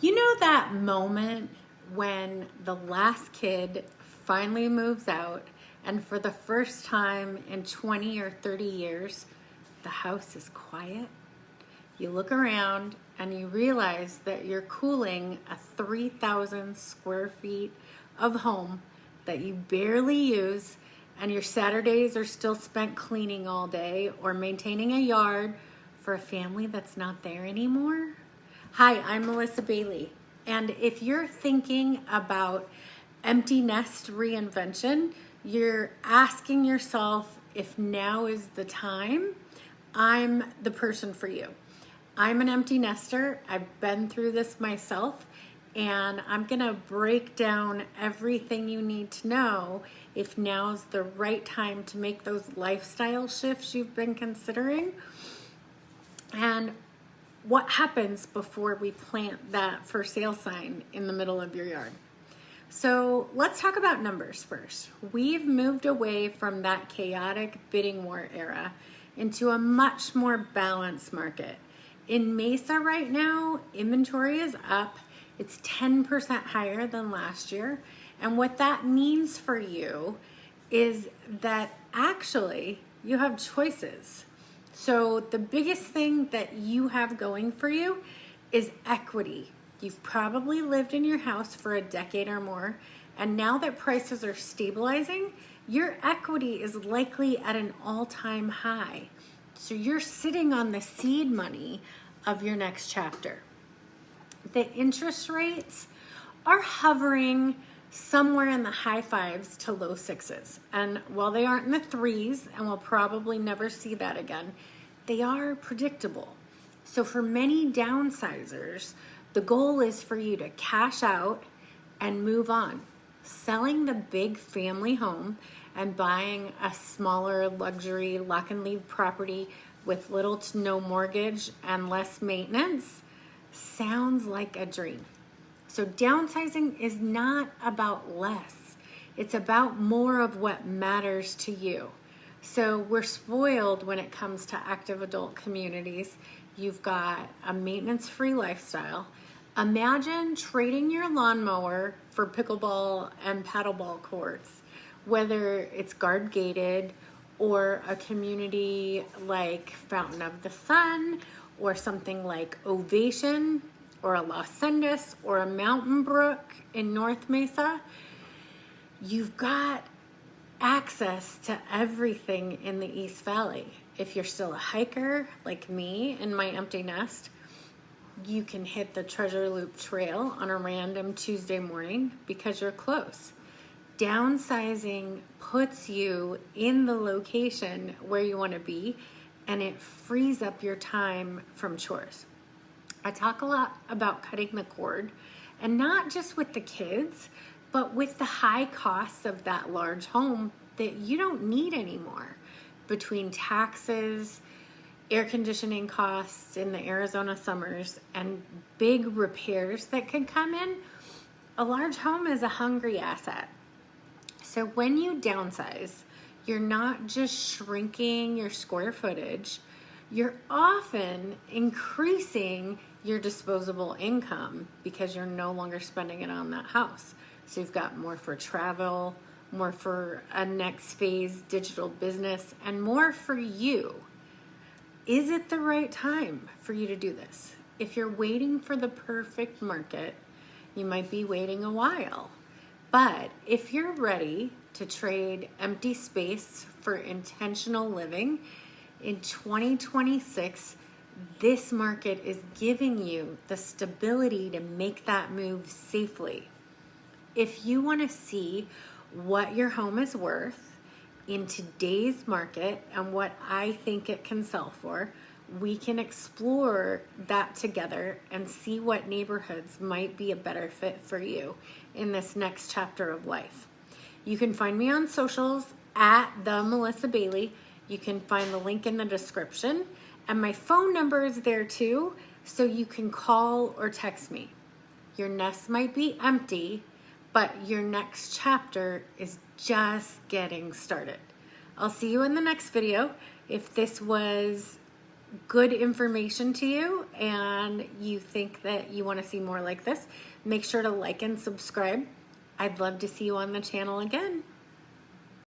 You know that moment when the last kid finally moves out and for the first time in 20 or 30 years, the house is quiet? You look around and you realize that you're cooling a 3,000 square feet of home that you barely use, and your Saturdays are still spent cleaning all day or maintaining a yard for a family that's not there anymore. Hi, I'm Melissa Bailey, and if you're thinking about empty nest reinvention, you're asking yourself if now is the time, I'm the person for you. I'm an empty nester. I've been through this myself, and I'm gonna break down everything you need to know if now's the right time to make those lifestyle shifts you've been considering, and what happens before we plant that for sale sign in the middle of your yard. So let's talk about numbers first. We've moved away from that chaotic bidding war era into a much more balanced market. In Mesa right now, inventory is up. It's 10% higher than last year. And what that means for you is that actually you have choices. So the biggest thing that you have going for you is equity. You've probably lived in your house for a decade or more, and now that prices are stabilizing, your equity is likely at an all-time high. So you're sitting on the seed money of your next chapter. The interest rates are hovering somewhere in the high fives to low sixes. And while they aren't in the threes, and we'll probably never see that again, they are predictable. So for many downsizers, the goal is for you to cash out and move on. Selling the big family home and buying a smaller luxury lock and leave property with little to no mortgage and less maintenance sounds like a dream. So downsizing is not about less. It's about more of what matters to you. So we're spoiled when it comes to active adult communities. You've got a maintenance-free lifestyle. Imagine trading your lawnmower for pickleball and paddleball courts, whether it's guard gated or a community like Fountain of the Sun or something like Ovation or a Los Sendas or a Mountain Brook in North Mesa. You've got access to everything in the East Valley. If you're still a hiker like me in my empty nest, you can hit the Treasure Loop Trail on a random Tuesday morning because you're close. Downsizing puts you in the location where you want to be, and it frees up your time from chores. I talk a lot about cutting the cord, and not just with the kids, but with the high costs of that large home that you don't need anymore. Between taxes, air conditioning costs in the Arizona summers, and big repairs that can come in, a large home is a hungry asset. So when you downsize, you're not just shrinking your square footage, you're often increasing your disposable income because you're no longer spending it on that house. So you've got more for travel, more for a next phase digital business, and more for you. Is it the right time for you to do this? If you're waiting for the perfect market, you might be waiting a while. But if you're ready to trade empty space for intentional living, in 2026, this market is giving you the stability to make that move safely. If you want to see what your home is worth in today's market and what I think it can sell for, we can explore that together and see what neighborhoods might be a better fit for you in this next chapter of life. You can find me on socials at the Melissa Bailey. You can find the link in the description, and my phone number is there too, so you can call or text me. Your nest might be empty, but your next chapter is just getting started. I'll see you in the next video. If this was good information to you and you think that you want to see more like this, make sure to like and subscribe. I'd love to see you on the channel again.